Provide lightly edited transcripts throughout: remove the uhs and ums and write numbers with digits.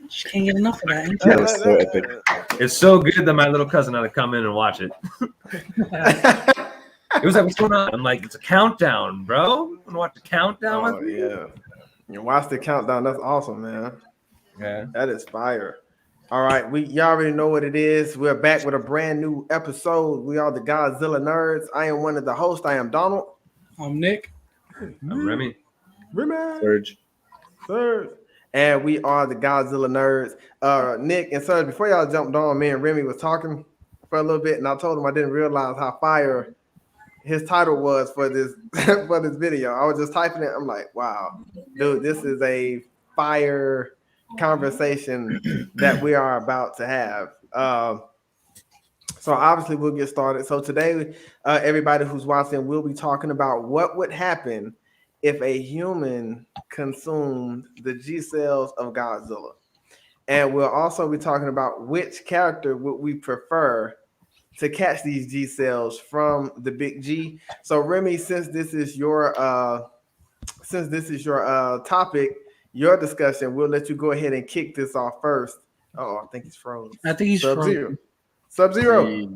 She can't get enough of that. That was so epic. It's so good that my little cousin had to come in and watch it. It was like, what's going on? I'm like, it's a countdown, bro. You want to watch the countdown with me? Yeah. You watch the countdown. That's awesome, man. Yeah. That is fire. All right. Y'all already know what it is. We're back with a brand new episode. We are the Godzilla Nerds. I am one of the hosts. I am Donald. I'm Nick. I'm Remy. Serge. And we are the Godzilla Nerds. Nick and Serge, before y'all jumped on, me and Remy was talking for a little bit, and I told him I didn't realize how fire his title was for this for this video. I was just typing it. I'm like, wow, dude, this is a fire conversation that we are about to have. So obviously we'll get started. So today, everybody who's watching, we'll be talking about what would happen if a human consumed the G cells of Godzilla. And we'll also be talking about which character would we prefer to catch these G cells from the big G. So Remy, since this is your topic, your discussion, we'll let you go ahead and kick this off first. Oh, I think he's frozen. I think he's frozen. Sub-Zero.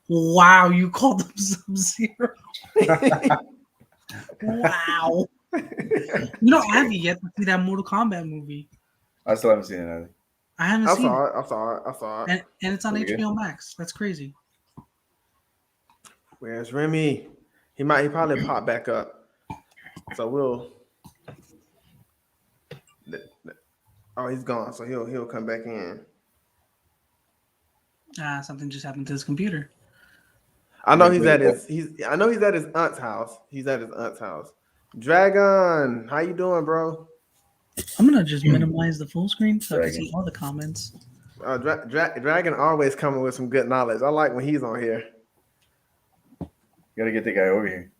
Wow, you called him Sub-Zero. Wow. You know, I haven't yet to see that Mortal Kombat movie. I still haven't seen it either. I haven't seen it. I saw it. And it's on Pretty HBO Max. That's crazy. Where's Remy? He probably pop back up. So we'll. Oh, he's gone. So he'll come back in. Something just happened to his computer. I know he's at his aunt's house. He's at his aunt's house. Dragon, how you doing, bro? I'm gonna just minimize the full screen so I can see all the comments. Dragon always coming with some good knowledge. I like when he's on here. You gotta get the guy over here.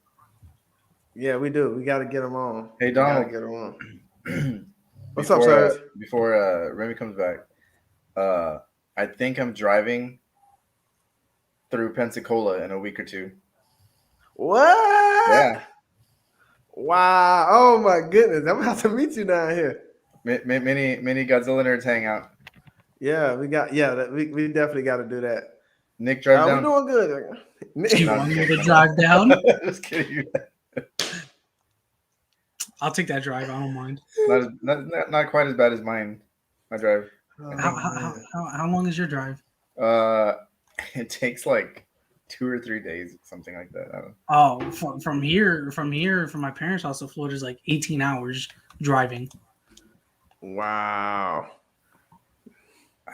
Yeah, we do. We gotta get him on. Hey, Donald. Get him on. What's up, sir? Before Remy comes back, I think I'm driving through Pensacola in a week or two. What? Yeah. Wow. Oh my goodness. I'm about to meet you down here. Many Godzilla nerds hang out. Yeah, we definitely got to do that. Nick, drive down. We're doing good. Do you want me to drive down? Just kidding. I'll take that drive. I don't mind. Not quite as bad as mine. My drive. How long is your drive? It takes like 2 or 3 days, something like that. I don't know. Oh, from here, from my parents' house to Florida is like 18 hours driving. Wow.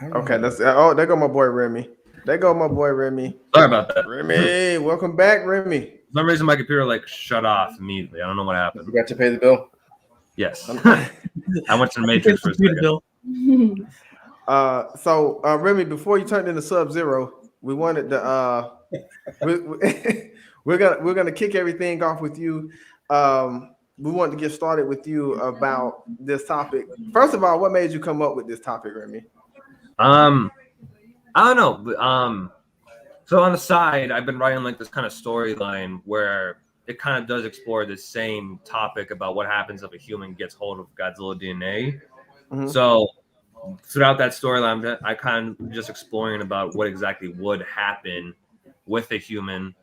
Okay, there go my boy Remy. Sorry about that. Remy, welcome back, Remy. For some reason, my computer shut off immediately. I don't know what happened. You got to pay the bill? Yes. I went to the Matrix for a second. So Remy, before you turned into Sub-Zero, we wanted to we're gonna kick everything off with you. We wanted to get started with you about this topic. First of all, what made you come up with this topic, Remy? I don't know. So on the side, I've been writing this kind of storyline where it kind of does explore the same topic about what happens if a human gets hold of Godzilla DNA. Mm-hmm. So throughout that storyline, I kind of just exploring about what exactly would happen with a human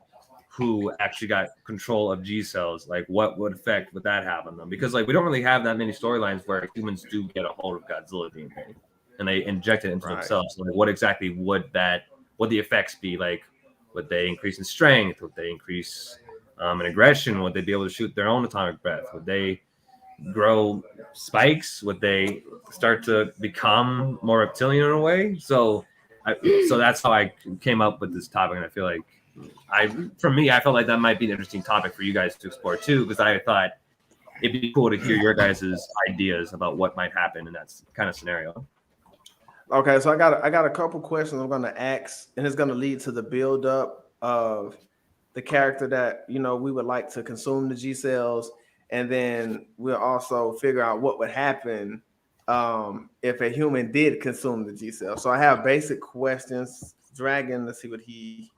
who actually got control of G cells. Like, what effect would that have on them? Because we don't really have that many storylines where humans do get a hold of Godzilla DNA and they inject it into themselves. So what exactly would the effects be? Like, would they increase in strength? Would they increase in aggression? Would they be able to shoot their own atomic breath? Would they grow spikes? Would they start to become more reptilian in a way? So that's how I came up with this topic, and I feel like I felt like that might be an interesting topic for you guys to explore too, because I thought it'd be cool to hear your guys' ideas about what might happen in that kind of scenario. Okay, so I got a couple questions I'm going to ask, and it's going to lead to the build up of the character that we would like to consume the G cells. And then we'll also figure out what would happen if a human did consume the G cell. So I have basic questions. Dragon, let's see what he.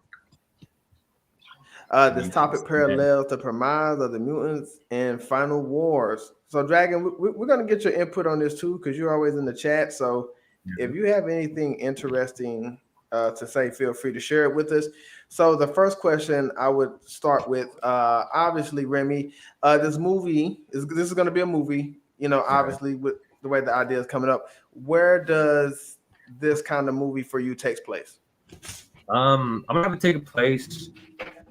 This topic parallels the premise of the mutants and final wars. So, Dragon, we're going to get your input on this too, because you're always in the chat. So, if you have anything interesting to say, feel free to share it with us. So, the first question I would start with, obviously, Remy, this is going to be a movie. You know, obviously, with the way the idea is coming up, where does this kind of movie for you takes place? I'm gonna have to take place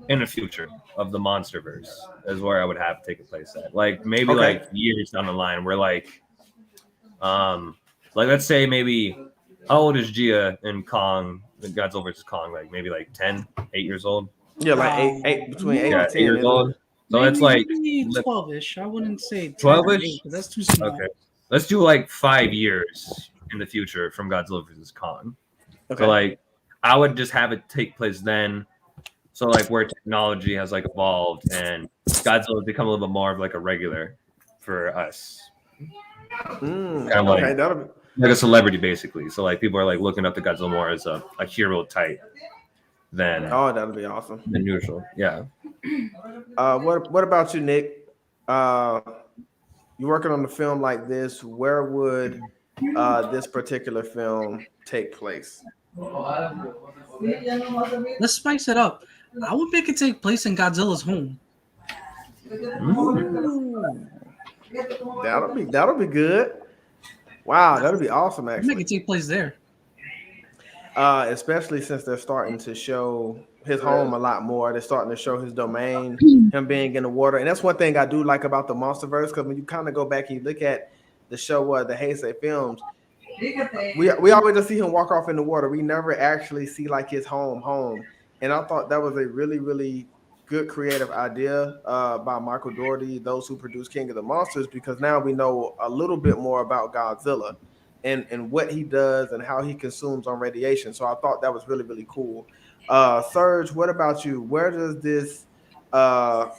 in the future of the MonsterVerse is where I would have to take a place at. Like maybe like years down the line, where like let's say maybe how old is Gia in Kong, Godzilla vs. Kong? Like maybe like 8 years old. Yeah, like eight between 8 and 10 years old. So that's like 12ish. I wouldn't say 12ish. That's too small. Okay, let's do like 5 years in the future from Godzilla vs. Kong. Okay. So like I would just have it take place then. So like where technology has like evolved and Godzilla has become a little bit more of like a regular for us. Kind of like a celebrity basically. So like people are like looking up to Godzilla more as a hero type than that'll be awesome. Than usual. Yeah. What about you, Nick? You're working on a film like this. Where would this particular film take place? Let's spice it up. I would make it take place in Godzilla's home. That'll be good. Wow, that'll be awesome. Actually, make it take place there. Especially since they're starting to show his home a lot more. They're starting to show his domain, him being in the water, and that's one thing I do like about the MonsterVerse. Because when you kind of go back and you look at the show, the Heisei films, we always just see him walk off in the water. We never actually see like his home. And I thought that was a really, really good creative idea by Michael Dougherty, those who produced King of the Monsters, because now we know a little bit more about Godzilla and what he does and how he consumes on radiation. So I thought that was really, really cool. Serge, what about you? Where does this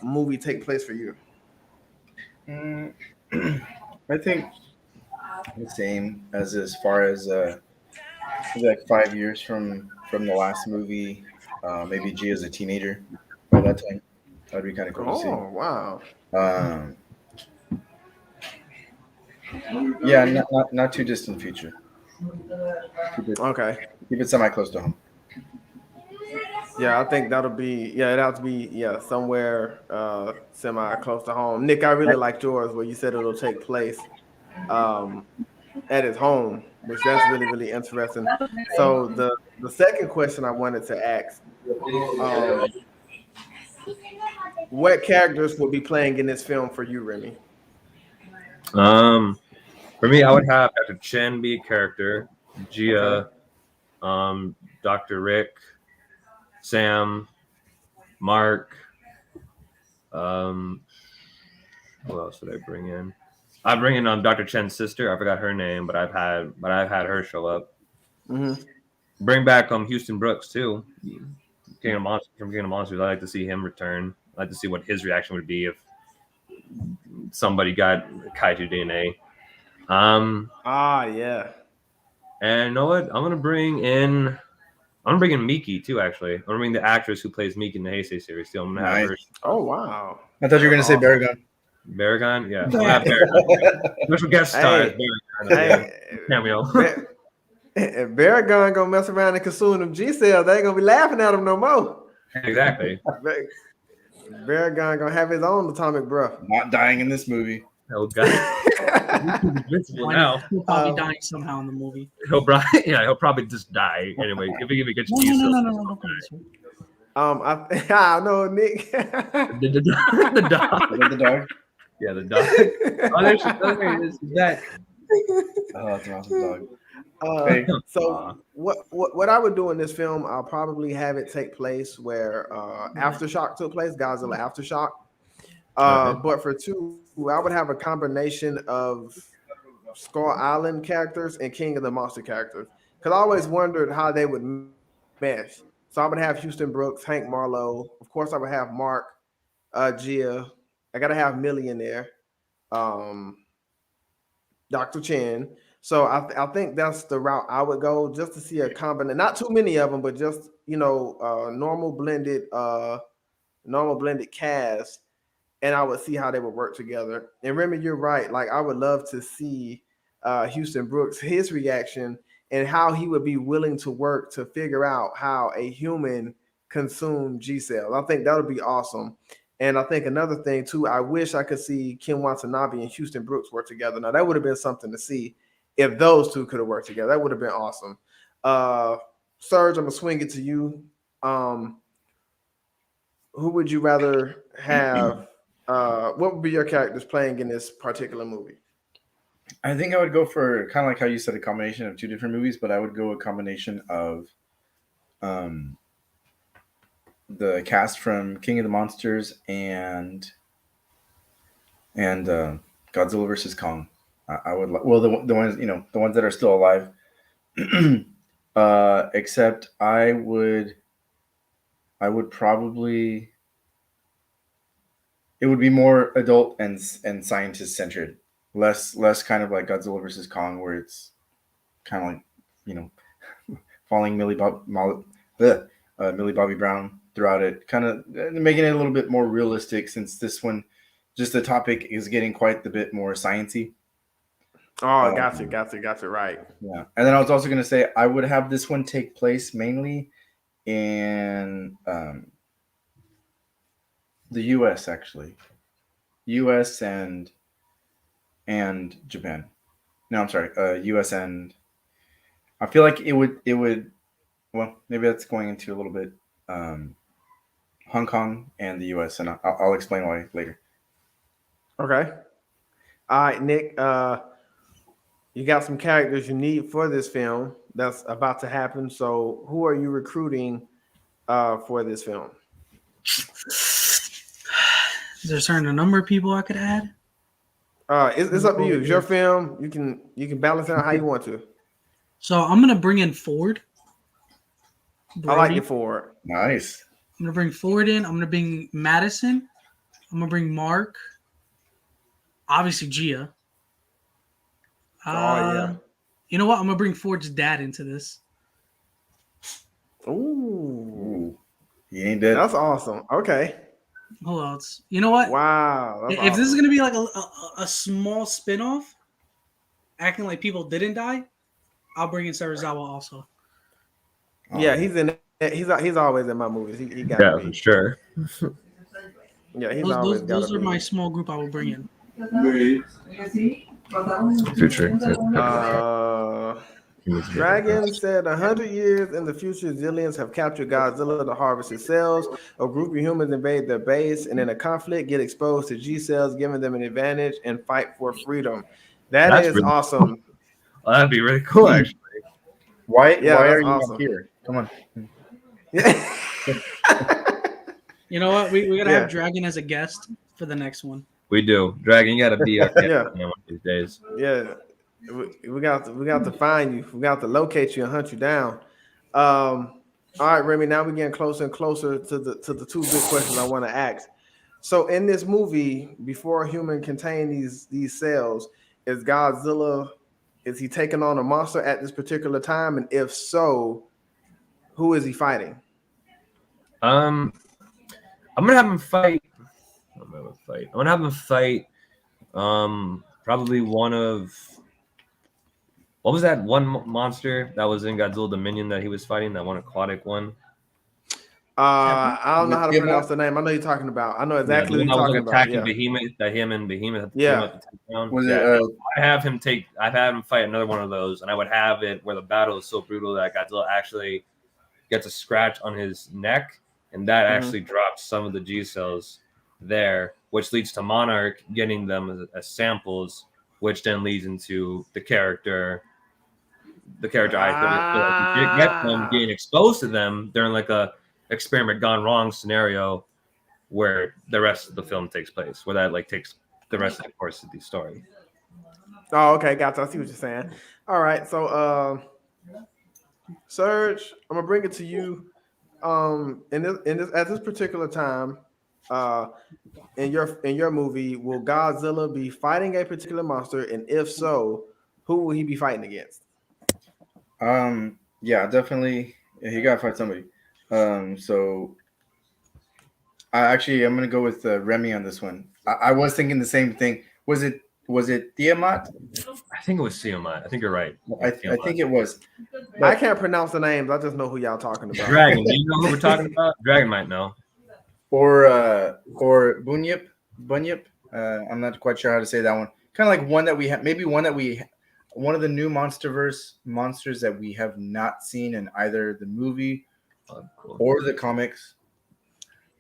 movie take place for you? I think the same as far as like 5 years from the last movie. Maybe G as a teenager by that time. That'd be kind of cool to see. Oh, wow. Yeah, not too distant future. Okay. Keep it semi close to home. Yeah, I think that'll be it has to be somewhere semi close to home. Nick, I really liked yours where you said it'll take place at his home, which that's really, really interesting. So the second question I wanted to ask, what characters will be playing in this film for you, Remy? For me, I would have Dr. Chen be a character, Gia, Dr. Rick, Sam, Mark. Who else did I bring in? I bring in Dr. Chen's sister. I forgot her name, but I've had her show up. Mm-hmm. Bring back Houston Brooks too. King of Monsters. I like to see him return. I like to see what his reaction would be if somebody got kaiju DNA. Yeah. And you know what? I'm gonna bring in Miki too. Actually, I'm gonna bring the actress who plays Miki in the Heisei series too. I'm gonna have her. Oh wow! I thought you were gonna say Baragon. Baragon, yeah. We'll have Baragon. Special guest star. Cameo. If Baragon gonna mess around and consume them G cells, they ain't gonna be laughing at him no more. Exactly. Baragon gonna have his own atomic breath. Not dying in this movie. Oh god. Now. He'll probably die somehow in the movie. He'll probably just die anyway. If he gets No. I know, Nick. The dog. The dog. Yeah, the dog. Oh, there's that. Oh, that's an awesome dog. So what I would do in this film, I'll probably have it take place where Aftershock took place, Godzilla Aftershock. But for two, I would have a combination of Skull Island characters and King of the Monster characters, because I always wondered how they would mesh. So I would have Houston Brooks, Hank Marlowe. Of course, I would have Mark, Gia. I gotta have Millie in there, Dr. Chen. So I think that's the route I would go, just to see a combination. Not too many of them, but just normal blended normal blended cast, and I would see how they would work together. And Remy, you're right. Like I would love to see Houston Brooks, his reaction, and how he would be willing to work to figure out how a human consume G cells. I think that would be awesome. And I think another thing too, I wish I could see Kim Watanabe and Houston Brooks work together. Now that would have been something to see if those two could have worked together. That would have been awesome. Serge, I'm gonna swing it to you. Um, who would you rather have? What would be your characters playing in this particular movie? I think I would go for kind of like how you said, a combination of two different movies, but I would go a combination of um, the cast from King of the Monsters and Godzilla versus Kong. I would well the ones, the ones that are still alive. Except I would probably, it would be more adult and scientist centered, less kind of like Godzilla versus Kong, where it's kind of like, following Millie Bobby Brown throughout it, kind of making it a little bit more realistic, since this one, just the topic is getting quite a bit more sciencey. Oh, gotcha. Right. Yeah, and then I was also going to say I would have this one take place mainly in the U.S. actually, U.S. and Japan. No, I'm sorry, U.S. and I feel like it would. Well, maybe that's going into a little bit Hong Kong and the U.S. and I'll explain why later. Okay. All right, Nick. You got some characters you need for this film that's about to happen. So, who are you recruiting for this film? Is there a certain number of people I could add? It's up to you. It's your film. You can balance it out how you want to. So I'm gonna bring in Ford. I like it, Ford. Nice. I'm gonna bring Ford in. I'm gonna bring Madison. I'm gonna bring Mark. Obviously Gia. Yeah. You know what? I'm gonna bring Ford's dad into this. Ooh. He ain't dead. That's awesome. Okay. Who else? You know what? Wow. If awesome. This is gonna be like a small spin-off, acting like people didn't die, I'll bring in Serizawa also. Yeah, he's in. He's always in my movies. He got to be. For sure. Yeah, he's always got to be. Those are my small group I will bring in. Future. Dragon said 100 years in the future, Zillions have captured Godzilla to harvest his cells. A group of humans invade their base and in a conflict get exposed to G cells, giving them an advantage and fight for freedom. That's really awesome. Cool. Well, that'd be really cool, actually. Why are you not here? Come on. You know what? We gotta have Dragon as a guest for the next one. We do. Dragon, you gotta be our guest one of these days. Yeah. We got to find you. We got to locate you and hunt you down. All right, Remy. Now we're getting closer and closer to the two big questions I want to ask. So, in this movie, before a human contain these cells, is he taking on a monster at this particular time? And if so, who is he fighting? I'm gonna have him fight. I'm gonna have him fight. Probably one of. What was that one monster that was in Godzilla Dominion that he was fighting? That one aquatic one. I don't know how to pronounce the name. I know you're talking about. I know exactly what you're talking about. Attacking Behemoth. That him and Behemoth. Yeah. I have him fight another one of those, and I would have it where the battle is so brutal that Godzilla actually gets a scratch on his neck, and that actually drops some of the G cells there, which leads to Monarch getting them as samples, which then leads into the character I get them getting exposed to them during like a experiment gone wrong scenario where the rest of the film takes place, where that like takes the rest of the course of the story. Oh, okay, gotcha. I see what you're saying. All right, so Serge, I'm gonna bring it to you. In this at this particular time, in your movie, will Godzilla be fighting a particular monster, and if so, who will he be fighting against? Yeah, definitely. Yeah, he gotta fight somebody. So I'm gonna go with Remy on this one. I was thinking the same thing. Was it Tiamat? I think it was Siamat. I think you're right. I think it was. I can't pronounce the names. I just know who y'all talking about. Dragon. Do you know who we're talking about? Dragon might know. Or Bunyip. I'm not quite sure how to say that one. Kind of like one that we have, maybe one of the new MonsterVerse monsters that we have not seen in either the movie Cool. or the comics.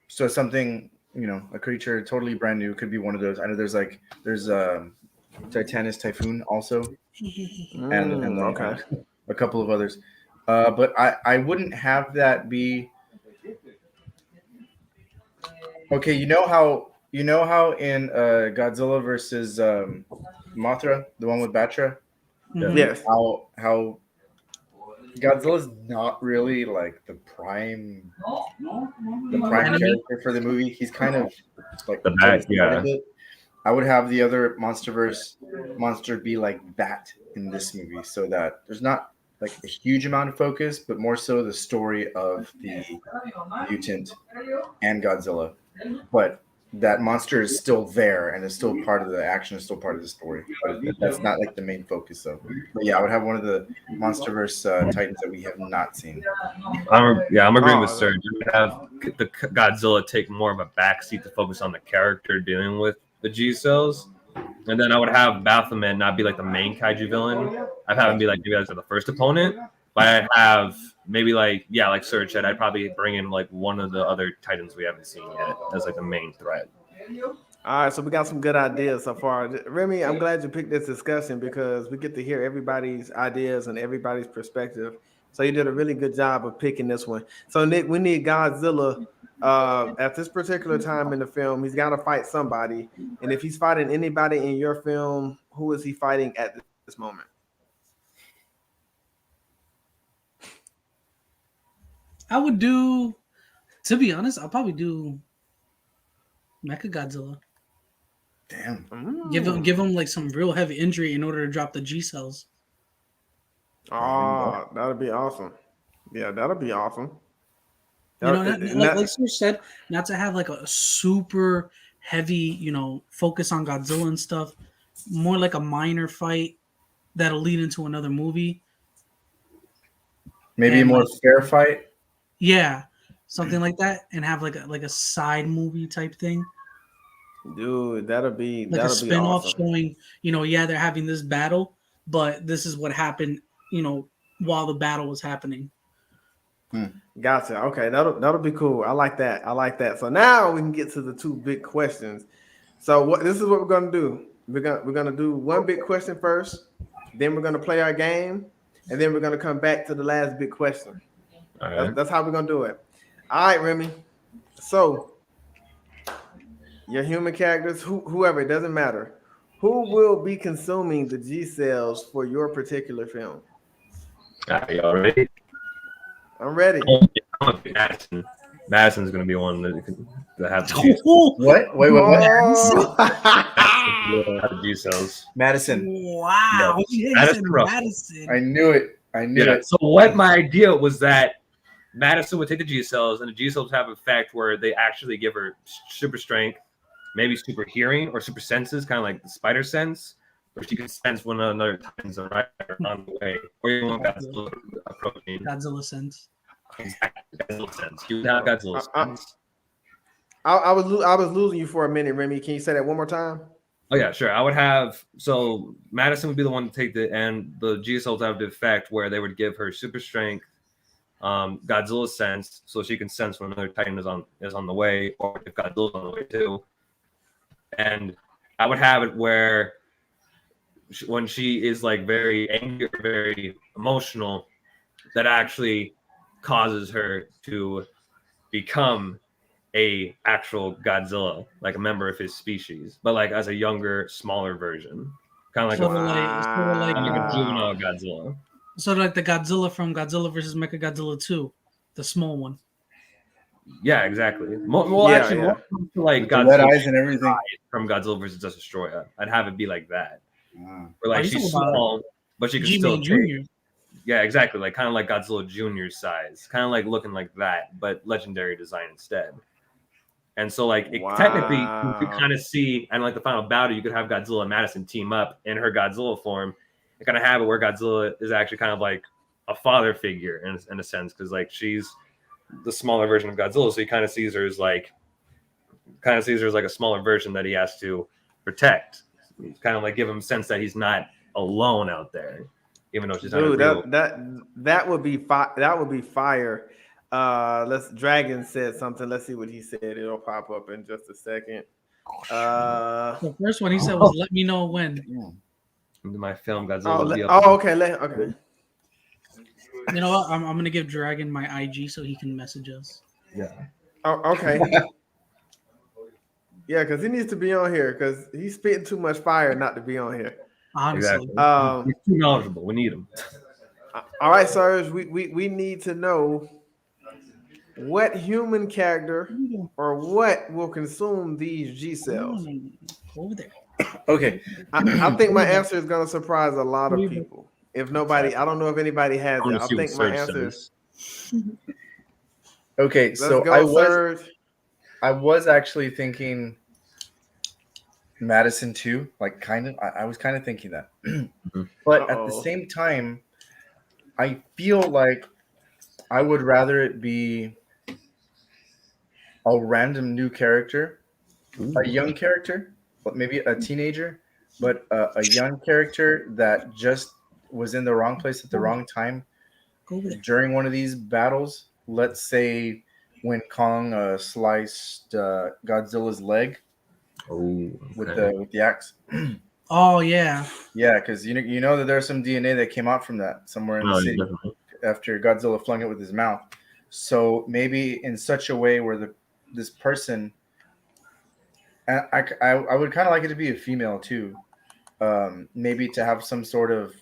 So something, a creature totally brand new could be one of those. I know there's Titanus Typhoon also, and okay. a couple of others. But I wouldn't have that be. Okay, you know how in Godzilla versus Mothra, the one with Batra, Mhm. Yes. how Godzilla's not really like the prime Enemy? character for the movie. He's kind of like The bad, yeah. I would have the other MonsterVerse monster be like that in this movie, so that there's not like a huge amount of focus, but more so the story of the mutant and Godzilla. But that monster is still there and is still part of the action, is still part of the story. But that's not like the main focus, though. But yeah, I would have one of the MonsterVerse Titans that we have not seen. I'm agreeing with Serge. You would have the Godzilla take more of a backseat to focus on the character dealing with the G cells, and then I would have Baphomet not be like the main kaiju villain. I'd have him be like maybe as the first opponent, but I'd have maybe like Serge said, I'd probably bring in like one of the other Titans we haven't seen yet as like the main threat. All right, so we got some good ideas so far. Remy, I'm glad you picked this discussion because we get to hear everybody's ideas and everybody's perspective. So you did a really good job of picking this one. So Nick, we need Godzilla at this particular time in the film. He's got to fight somebody, and if he's fighting anybody in your film, who is he fighting at this moment? I would do, to be honest, I'll probably do Mechagodzilla. Damn. Give him like some real heavy injury in order to drop the G cells. Oh, that'd be awesome. Yeah, that'd be awesome. Like Sir said, not to have like a super heavy, focus on Godzilla and stuff. More like a minor fight that'll lead into another movie. Maybe a more fair fight. Yeah, something like that, and have like a side movie type thing. Dude, that'll be Like a spin-off awesome. showing, they're having this battle, but this is what happened, while the battle was happening. Gotcha. Okay, that'll be cool. I like that. So now we can get to the two big questions. So this is what we're gonna do. We're gonna do one big question first, then we're gonna play our game, and then we're gonna come back to the last big question. All right. That's how we're gonna do it. All right, Remy. So your human characters, whoever, it doesn't matter. Who will be consuming the G cells for your particular film? Are you all ready? I'm ready. Madison. Madison's gonna be one that have the What? Wait, what? Have the G cells. Madison. Wow. Madison. I knew it. So what my idea was that Madison would take the G cells, and the G cells have an effect where they actually give her super strength, maybe super hearing or super senses, kind of like the spider sense, where she can sense when another Titan's on the way, or even when Godzilla approaching. Godzilla sense. Godzilla sense. You have Godzilla sense. I was losing you for a minute, Remy. Can you say that one more time? Oh yeah, sure. I would have Madison would be the one to take the G cells have the effect where they would give her super strength, Godzilla sense, so she can sense when another Titan is on the way, or if Godzilla's on the way too. And I would have it where when she is like very angry or very emotional, that actually causes her to become a actual Godzilla, like a member of his species, but like as a younger, smaller version, kind of like Sort of like a juvenile Godzilla. Sort of like the Godzilla from Godzilla versus Mechagodzilla 2, the small one. Yeah, exactly. More With like the Godzilla red eyes and everything from Godzilla versus Dust Destroyer. I'd have it be like that, Wow. where like she's small, but she can still Junior. take. Yeah, exactly. Like kind of like Godzilla Junior size, kind of like looking like that, but legendary design instead. And so, like, technically, you could kind of see, and like the final battle, you could have Godzilla and Madison team up in her Godzilla form, and kind of have it where Godzilla is actually kind of like a father figure in a sense, because like she's the smaller version of Godzilla, so he kind of sees her as like a smaller version that he has to protect. Kind of like give him a sense that he's not alone out there, even though she's not real. That would be fire. Dragon said something. Let's see what he said. It'll pop up in just a second. The first one he said was, "Let me know when." My film Godzilla. Okay. Okay. You know what? I'm gonna give Dragon my IG so he can message us. Yeah. Oh, okay. Yeah, because he needs to be on here because he's spitting too much fire not to be on here. Honestly, exactly. He's too knowledgeable. We need him. All right, Serge. We need to know what human character or what will consume these G cells. Over there. Okay. I think my answer is going to surprise a lot of people. If nobody, I don't know if anybody has it. I think my answer is. Okay, so I was actually thinking Madison too. Like, kind of, I was kind of thinking that, but at the same time, I feel like I would rather it be a random new character, a young character, but maybe a teenager, but a young character that just was in the wrong place at the wrong time during one of these battles. Let's say when Kong sliced Godzilla's leg with the axe. Oh yeah, because you know that there's some DNA that came out from that somewhere in the city after Godzilla flung it with his mouth. So maybe in such a way where this person, and I would kind of like it to be a female too, maybe to have some sort of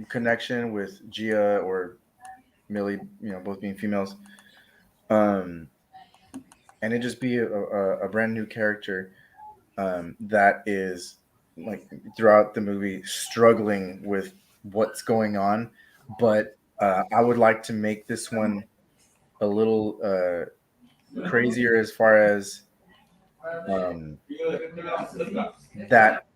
connection with Gia or Millie, both being females, and it just be a brand new character that is like throughout the movie struggling with what's going on, but I would like to make this one a little crazier as far as that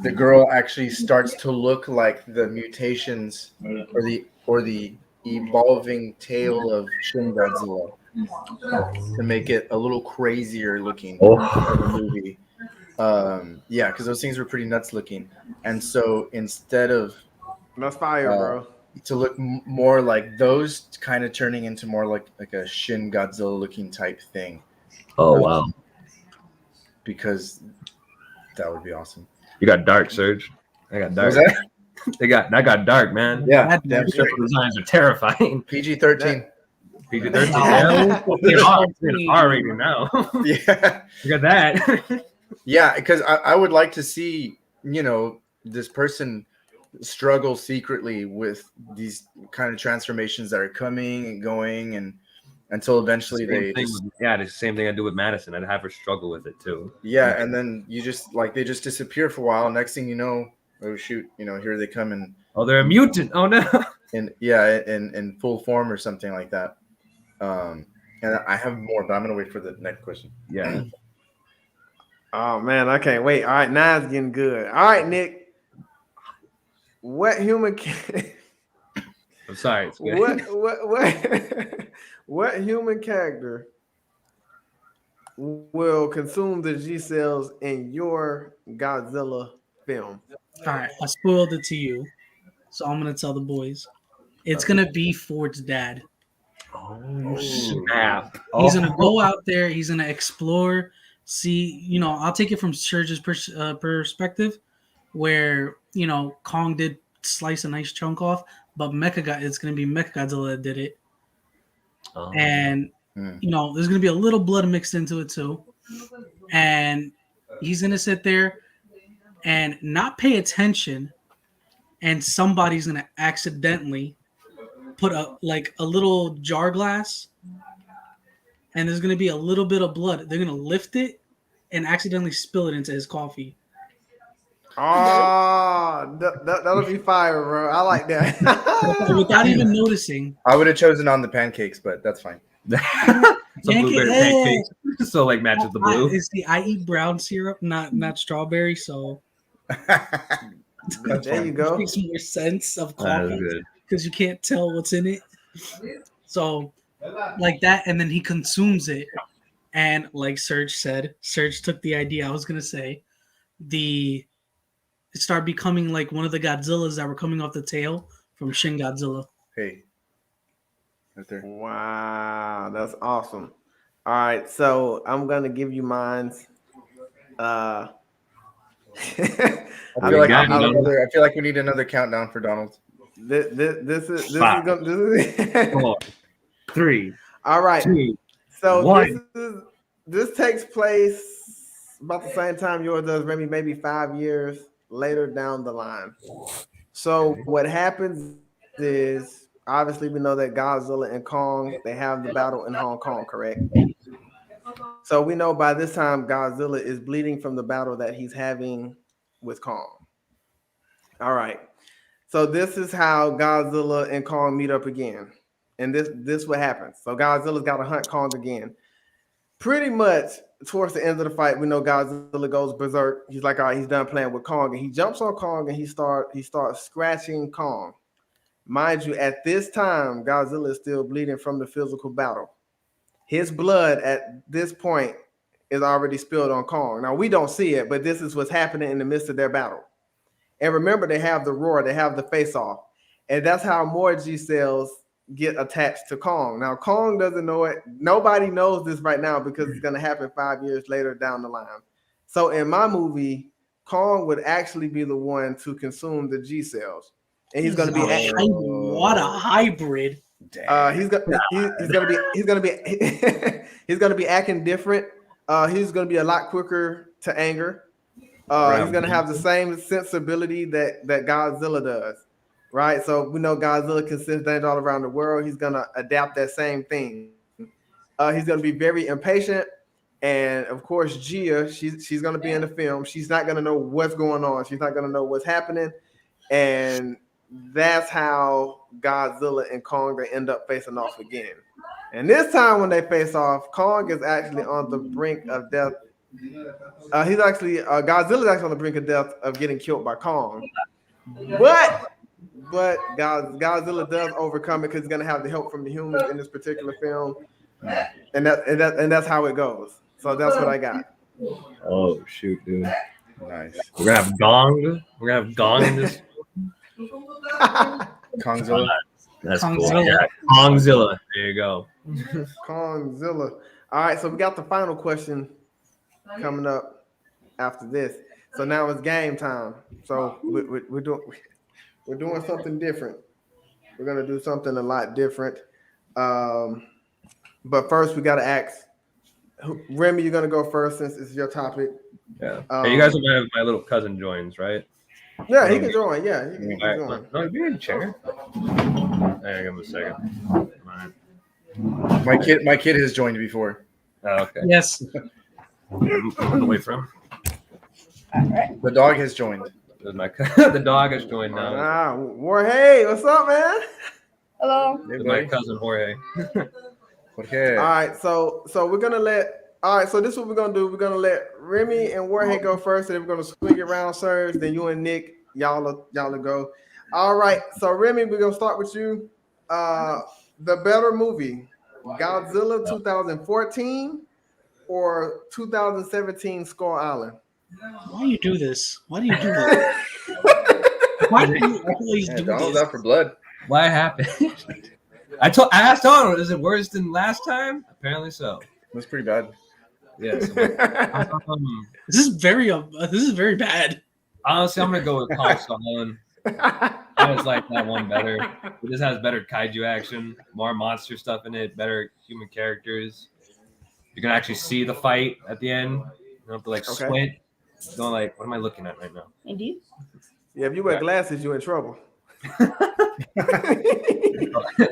the girl actually starts to look like the mutations or the evolving tail of Shin Godzilla to make it a little crazier looking in the movie. Because those things were pretty nuts looking, and so instead of that's fire, bro, to look more like those, kind of turning into more like a Shin Godzilla looking type thing. Oh wow! Because that would be awesome. You got dark, Serge. I got dark. That got dark, man. Yeah, designs are terrifying. PG-13. PG-13. R rating now. Yeah, look at that. Yeah, because I would like to see this person struggle secretly with these kind of transformations that are coming and going, and until eventually the same thing I do with Madison. I'd have her struggle with it too. Yeah, and then you just they just disappear for a while. Next thing you know, oh shoot, here they come, and they're a mutant. Oh no. And in full form or something like that. And I have more, but I'm gonna wait for the next question. Yeah. Oh man, I can't wait. All right, now it's getting good. All right, Nick. What human I'm sorry. What human character will consume the G cells in your Godzilla film? All right, I spoiled it to you, so I'm gonna tell the boys. It's gonna be Ford's dad. Oh snap! He's gonna go out there. He's gonna explore. See, I'll take it from Serge's perspective, where Kong did slice a nice chunk off, but it's gonna be Mechagodzilla that did it. And there's gonna be a little blood mixed into it too, and he's gonna sit there and not pay attention, and somebody's gonna accidentally put a little jar glass, and there's gonna be a little bit of blood. They're gonna lift it and accidentally spill it into his coffee. Oh, that'll be fire, bro. I like that. Without even noticing. I would have chosen on the pancakes, but that's fine. Some blueberry pancakes, so like matches the blue. I eat brown syrup, not strawberry, so There you go. it makes more sense of That is coffee good. because you can't tell what's in it. So like that, and then he consumes it, and like Serge said, Serge took the idea. I was gonna say it started becoming like one of the Godzillas that were coming off the tail from Shin Godzilla. Hey, right there. Wow, that's awesome. All right, so I'm gonna give you mine's. I I feel like we need another countdown for Donald. This is 4, 3. All right. 2, So 1. this takes place about the same time yours does, maybe 5 years later down the line. So what happens is obviously we know that Godzilla and Kong, they have the battle in Hong Kong, correct? So we know by this time Godzilla is bleeding from the battle that he's having with Kong. All right. So this is how Godzilla and Kong meet up again. And this what happens. So Godzilla's got to hunt Kong again. Pretty much towards the end of the fight, we know Godzilla goes berserk. He's like, all right, he's done playing with Kong. And he jumps on Kong and he starts scratching Kong. Mind you, at this time, Godzilla is still bleeding from the physical battle. His blood at this point is already spilled on Kong. Now, we don't see it, but this is what's happening in the midst of their battle. And remember, they have the roar, they have the face-off. And that's how more G cells get attached to Kong. Now, Kong doesn't know it. Nobody knows this right now because it's going to happen 5 years later down the line. So in my movie, Kong would actually be the one to consume the G cells. And he's going to be what a hybrid. He's gonna be acting different. He's gonna be a lot quicker to anger. He's gonna have the same sensibility that Godzilla does, right? So we know Godzilla can sense danger all around the world. He's gonna adapt that same thing. He's gonna be very impatient, and of course, Gia, she's gonna be in the film. She's not gonna know what's going on. She's not gonna know what's happening, and that's how Godzilla and Kong, they end up facing off again. And this time when they face off, Kong is actually on the brink of death. Godzilla is actually on the brink of death of getting killed by Kong. But Godzilla does overcome it because he's gonna have the help from the humans in this particular film. And that's how it goes. So that's what I got. Oh shoot, dude. Nice. We're gonna have Gong. We're gonna have Gong in this. Kongzilla. That's cool. Kongzilla. Yeah, Kongzilla. There you go. Kongzilla. All right, so we got the final question coming up after this. So now it's game time. So we're doing something different. We're gonna do something a lot different. But first we gotta ask. Remy, you're gonna go first since it's your topic. Yeah. Hey, you guys will have my little cousin joins, right? Yeah, he can join. Yeah, he can Right. join. No, you're in a chair. Hey, give him a second. Right. My kid has joined before. Oh, okay. Yes. Move away from. The dog has joined. The dog has joined now. Jorge, what's up, man? Hello. Hey, My buddy. cousin Jorge. Okay. All right, so we're gonna let. All right, so this is what we're gonna do. We're gonna let Remy and Jorge go first, and then we're gonna swing it around, Serge. Then you and Nick, y'all go. All right, so Remy, we're gonna start with you. The better movie, Godzilla 2014 or 2017 Skull Island? Why do you do this? Why do you do this? Why do you always do Donald's this? out for blood. What happened? I asked Donald, is it worse than last time? Apparently so. That's pretty bad. Yes. This is very bad. Honestly, I'm gonna go with Kong Skull Island. I always like that one better. It just has better kaiju action, more monster stuff in it, better human characters. You can actually see the fight at the end. You don't have to like squint. Going like, what am I looking at right now? Indeed. Yeah, if you wear glasses, you're in trouble.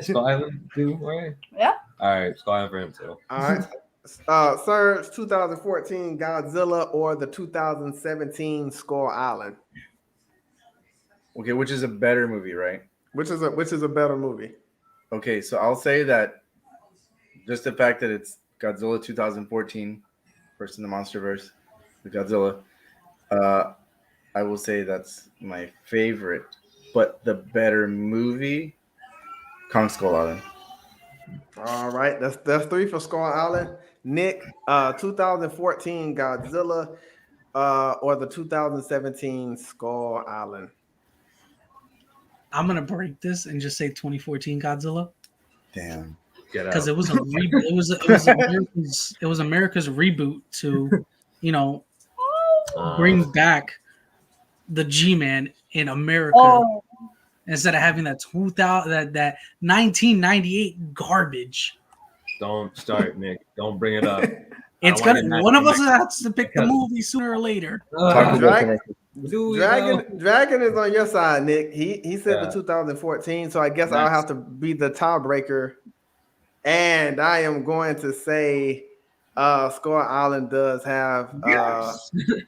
Skull Island too, right? Yeah. All right, Skull Island for him too. All right. Surge 2014 Godzilla or the 2017 Skull Island? Okay, which is a better movie, right? Which is a better movie? Okay, so I'll say that just the fact that it's Godzilla 2014, first in the MonsterVerse, the Godzilla, I will say that's my favorite. But the better movie, Kong Skull Island. All right, that's 3 for Skull Island. Nick, 2014 Godzilla or the 2017 Skull Island? I'm gonna break this and just say 2014 Godzilla Damn. because it was a it was America's reboot to, you know, bring back the G-Man in America instead of having that 1998 garbage. Don't start, Nick. Don't bring it up. It's gonna. One of us has to pick the movie sooner or later. Dragon is on your side, Nick. He said the 2014, so I guess I'll have to be the tiebreaker. And I am going to say Skull Island does have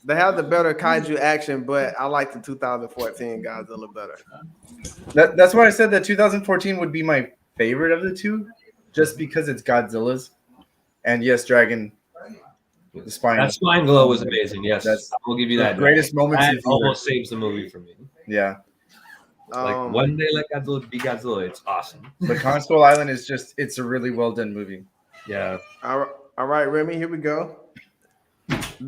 they have the better kaiju action, but I like the 2014 Godzilla better. That's why I said that 2014 would be my favorite of the two, just because it's Godzilla's. And yes, Dragon, the spine. That spine glow was amazing. Yes, we'll give you that. Greatest moments. That almost saves the movie for me. Yeah. Like one day, like Godzilla be Godzilla, it's awesome. But Kong Skull Island is it's a really well done movie. Yeah. All right, Remy, here we go. Which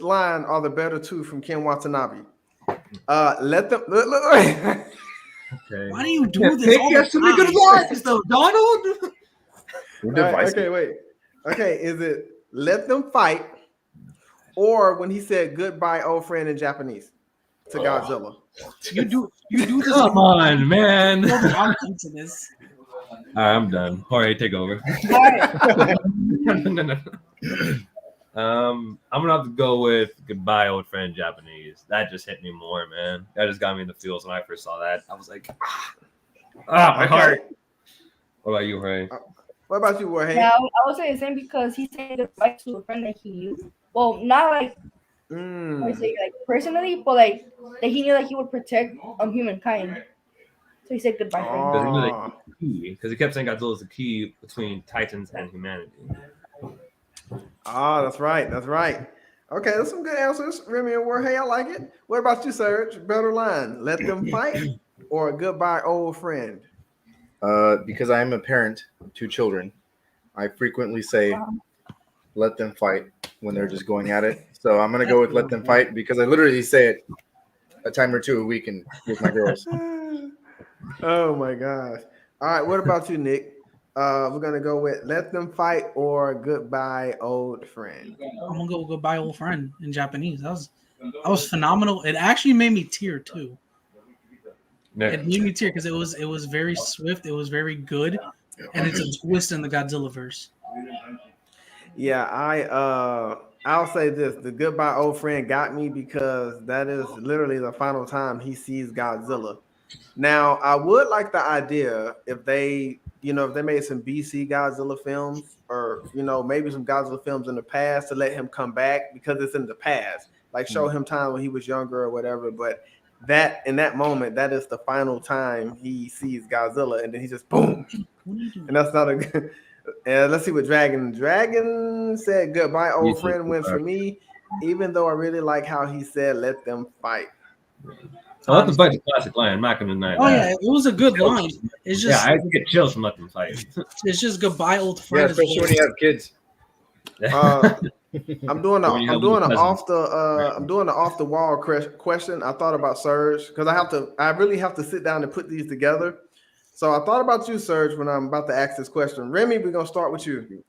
line are the better two from Ken Watanabe? Let them look. Okay. Why do you do this? You have so many good lines, though, Donald. Right, okay, wait. Okay, is it let them fight, or when he said goodbye, old friend in Japanese to Godzilla? You do this. Come on, man. I'm into this. All right, I'm done. Jorge, take over. No. I'm gonna have to go with goodbye, old friend, Japanese. That just hit me more, man. That just got me in the feels when I first saw that. I was like, my heart. What about you, Jorge? What about you, Jorge? Yeah, I would say the same because he said goodbye to a friend that he knew. Well, not like I would say like personally, but like that he knew that he would protect humankind. So he said goodbye. Because he kept saying Godzilla's the key between Titans and humanity. That's right. Okay, that's some good answers, Remy and Jorge. I like it. What about you, Serge? Better line: let them fight or goodbye, old friend? Because I am a parent of 2 children, I frequently say, let them fight when they're just going at it. So I'm going to go with let them fight because I literally say it a time or 2 a week and with my girls. Oh, my gosh. All right, what about you, Nick? We're going to go with let them fight or goodbye, old friend. I'm going to go with goodbye, old friend in Japanese. That was phenomenal. It actually made me tear, too. It made me tear because it was very swift. It was very good, and it's a twist in the Godzilla verse. Yeah, I'll say this: the goodbye old friend got me because that is literally the final time he sees Godzilla. Now, I would like the idea if they made some BC Godzilla films, or maybe some Godzilla films in the past to let him come back because it's in the past, like show him time when he was younger or whatever, but. That in that moment, that is the final time he sees Godzilla, and then he just boom, and that's not a good. Let's see what Dragon said. Goodbye, old friend wins for me, even though I really like how he said let them fight. Let them fight is a classic line. I'm not gonna deny that. Oh yeah, it was a good line. It's just I get chills from let them fight. It's just goodbye, old friend. Yeah, especially when you have kids. I'm doing an off the wall question. I thought about Serge because I really have to sit down and put these together. So I thought about you, Serge, when I'm about to ask this question. Remy, we're gonna start with you.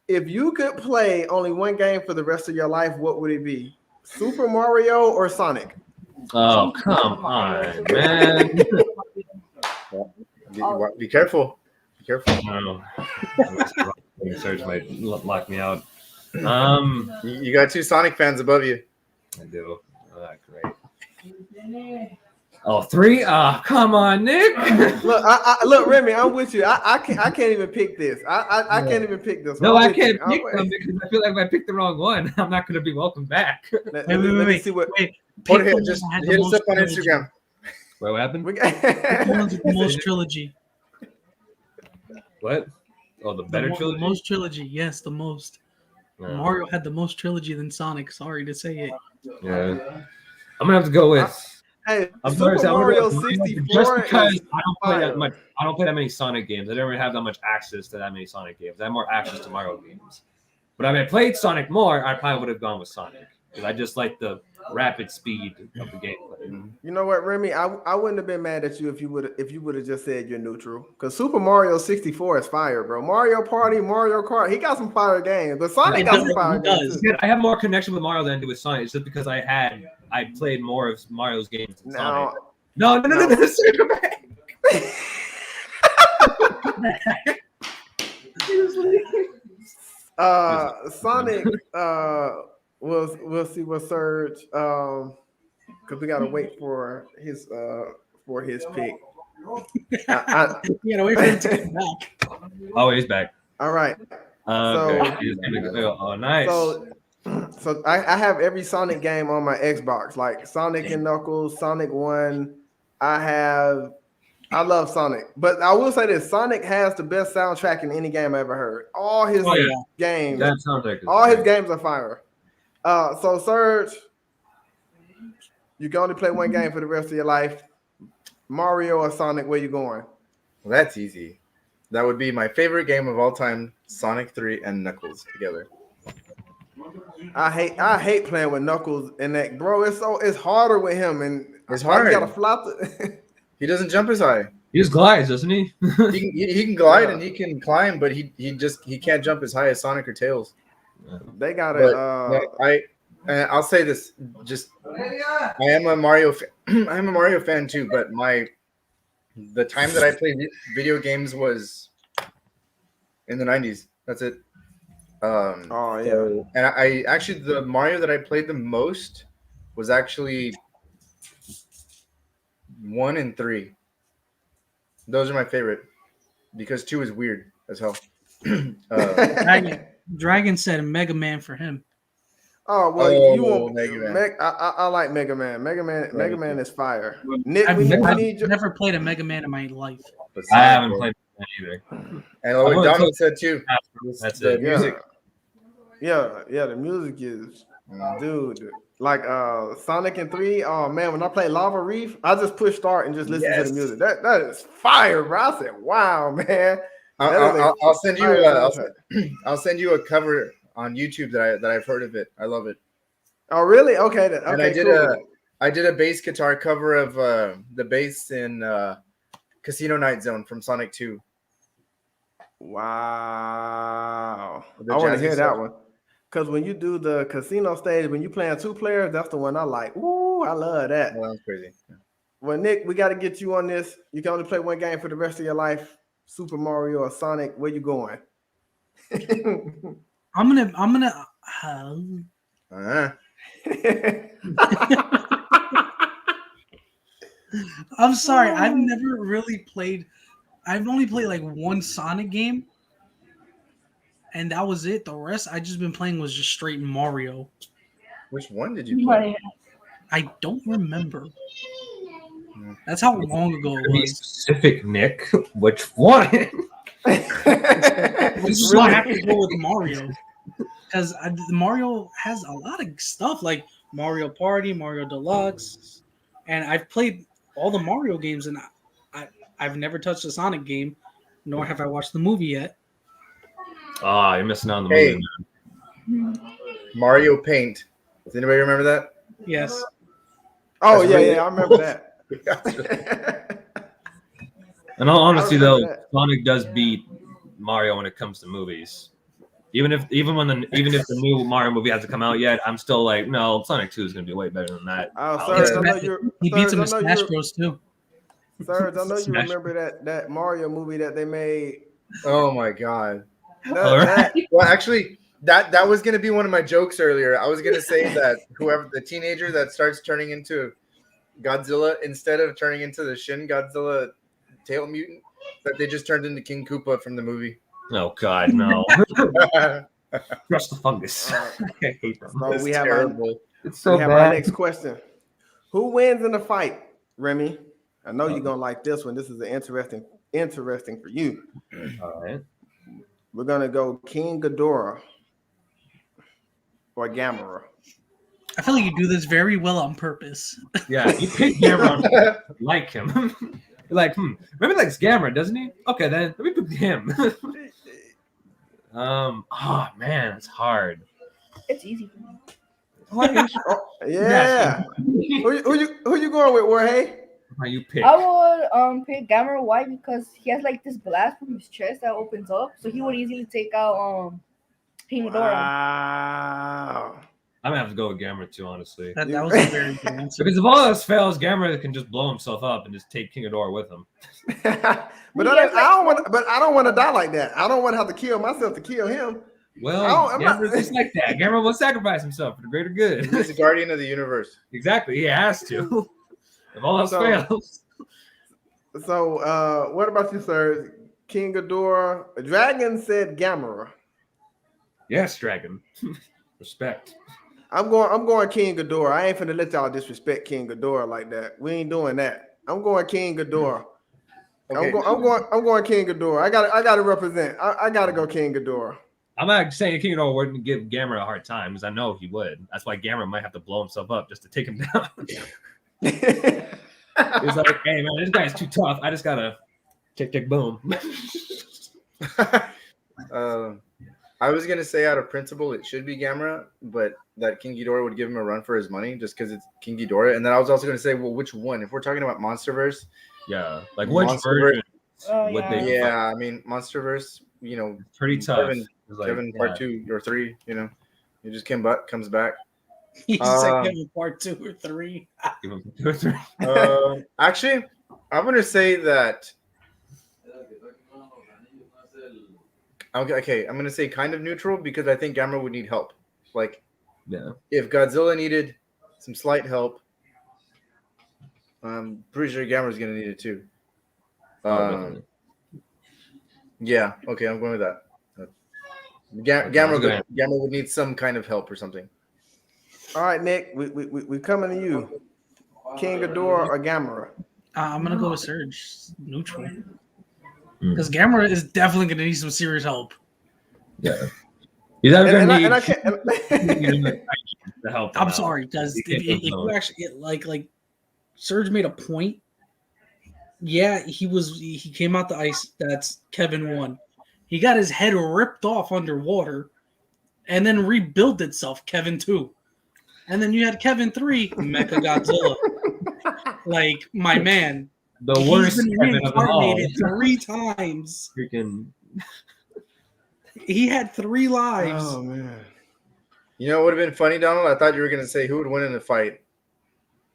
If you could play only one game for the rest of your life, what would it be? Super Mario or Sonic? Oh, come on, man. Be careful. Be careful. No. Serge might lock me out. You got 2 Sonic fans above you. I do. Oh, great. Oh, 3? Come on, Nick. Look, Remy, I'm with you. I can't even pick this. I can't even pick this. No, I can't pick them because I feel like if I pick the wrong one, I'm not going to be welcome back. Let me see what. Jorge, just hit us up on Instagram. What happened? The ones with the most trilogy. What? Oh, the better trilogy? The most trilogy, yes, the most. Mario had the most trilogy than Sonic. Sorry to say it. Yeah. I'm going to have to go with... Hey, I'm Super sorry, Mario 64 just because is I don't play that much. I don't play that many Sonic games. I don't really have that much access to that many Sonic games. I have more access to Mario games. But if I played Sonic more, I probably would have gone with Sonic because I just like the rapid speed of the gameplay. You know what, Remy? I wouldn't have been mad at you if you would have just said you're neutral. Because Super Mario 64 is fire, bro. Mario Party, Mario Kart, he got some fire games, but Sonic got some fire games too. I have more connection with Mario than I do with Sonic. It's just because I played more of Mario's games than Sonic. No. Go back. Sonic. We'll see what Surge. Because we gotta wait for his pick. You gotta wait for him to get back. Oh, he's back. All right. Okay. Oh, nice. So I have every Sonic game on my Xbox, like Sonic and Knuckles, Sonic 1. I love Sonic, but I will say this: Sonic has the best soundtrack in any game I ever heard. All his games, his games are fire. So Serge, you can only play one game for the rest of your life. Mario or Sonic, where you going? Well, that's easy. That would be my favorite game of all time: Sonic 3 and Knuckles together. I hate playing with Knuckles and that, bro. It's harder with him, and it's hard. You gotta flop He doesn't jump as high. He just glides, doesn't he? he can glide and he can climb, but he can't jump as high as Sonic or Tails. They got it. I'll say this: I am a Mario fan too, but the time that I played video games was in the 90s. That's it. And I actually, the Mario that I played the most was actually 1 and 3. Those are my favorite because 2 is weird as hell. Dragon said Mega Man for him. Oh well, you want Mega Man? I like Mega Man. Mega Man is fire. Nick, I've never played a Mega Man in my life. I haven't played that either. And like Donald said too. That's the music. Yeah, the music is, dude. Like Sonic and 3. Oh man, when I play Lava Reef, I just push start and just listen to the music. That is fire, bro. I said, wow, man. I'll send you. I'll send you a cover on YouTube that I've heard of it. I love it. Oh really? Okay. And I did a bass guitar cover of the bass in Casino Night Zone from Sonic 2. Wow. I want to hear that one. Because when you do the casino stage, when you playing 2 players, that's the one I like. Ooh, I love that. Well, that's crazy. Yeah. Well, Nick, we got to get you on this. You can only play one game for the rest of your life. Super Mario or Sonic, where you going? I'm gonna I'm sorry, I've never really played. I've only played like one Sonic game, and that was it. The rest I just been playing was just straight Mario. Which one did you play? I don't remember. That's how long ago it was. Specific, Nick. Which one? So I have to go with Mario because Mario has a lot of stuff like Mario Party, Mario Deluxe, and I've played all the Mario games, and I've never touched a Sonic game, nor have I watched the movie yet. Ah, you're missing out on the movie, man. Mario Paint. Does anybody remember that? Yes. Oh, yeah, I remember that. In all honesty, though, Sonic does beat Mario when it comes to movies. Even if the new Mario movie hasn't come out yet, I'm still like, no, Sonic 2 is going to be way better than that. He beats him in Smash Bros. Too. Serge, I know you remember that Mario movie that they made. Oh my god! Well, actually, that was going to be one of my jokes earlier. I was going to say that whoever the teenager that starts turning into Godzilla, instead of turning into the Shin Godzilla tail mutant, that they just turned into King Koopa from the movie. Oh God, no! Crush the fungus. I hate them. So It's we have terrible. It's so our bad. next question. Who wins in the fight, Remy? I know you're gonna like this one. This is interesting for you. All right. We're gonna go King Ghidorah or Gamera. I feel like you do this very well on purpose. Yeah, you pick Gamera like him. You're like, Remy likes Gamera, doesn't he? Okay, then let me pick him. Oh man, it's hard. It's easy for me. Yeah. Who you going with, Jorge? How you pick? I would pick Gamera. Why? Because he has like this blast from his chest that opens up, so he would easily take out King Ghidorah. Wow. I'm gonna have to go with Gamera too, honestly. That was a very good answer. Because if all else fails, Gamera can just blow himself up and just take King Ghidorah with him. But I don't want to die like that. I don't want to have to kill myself to kill him. Well, Gamera's just like that. Gamera will sacrifice himself for the greater good. He's the guardian of the universe. Exactly, he has to. If all else fails. So, what about you, sir? King Ghidorah. Dragon said Gamera. Yes, Dragon. Respect. I'm going King Ghidorah. I ain't finna let y'all disrespect King Ghidorah like that. We ain't doing that. I'm going King Ghidorah. Okay. I'm going King Ghidorah. I gotta represent. I gotta go King Ghidorah. I'm not saying King Ghidorah wouldn't give Gamera a hard time, because I know he would. That's why Gamera might have to blow himself up just to take him down. He's like, hey man, this guy's too tough. I just gotta tick boom. I was gonna say out of principle it should be Gamera, but that King Ghidorah would give him a run for his money just because it's King Ghidorah. And then I was also gonna say, well, which one? If we're talking about MonsterVerse, Yeah, like which version would they? Yeah, I mean MonsterVerse, you know, Pretty tough. Kevin part 2 or 3, you know, he just comes back. He said Kevin part 2 or 3. Give him 2 or 3. Actually, I'm gonna say that. Okay, I'm gonna say kind of neutral because I think Gamera would need help. Like, if Godzilla needed some slight help, I'm pretty sure Gamera's gonna need it too. Yeah, okay, I'm going with that. Gamera would need some kind of help or something. All right, Nick, we coming to you. King Ghidorah or Gamera? I'm gonna go with Surge, neutral, because Gamera is definitely gonna need some serious help. Yeah, he's gonna need the help. I'm sorry, because if you actually like Surge made a point. Yeah, he came out the ice. That's Kevin 1. He got his head ripped off underwater, and then rebuilt itself. Kevin 2. And then you had Kevin 3, Mecha Godzilla. Like, my man. The worst Kevin reincarnated 3 times. Freaking. He had 3 lives. Oh, man. You know what would have been funny, Donald? I thought you were going to say who would win in the fight,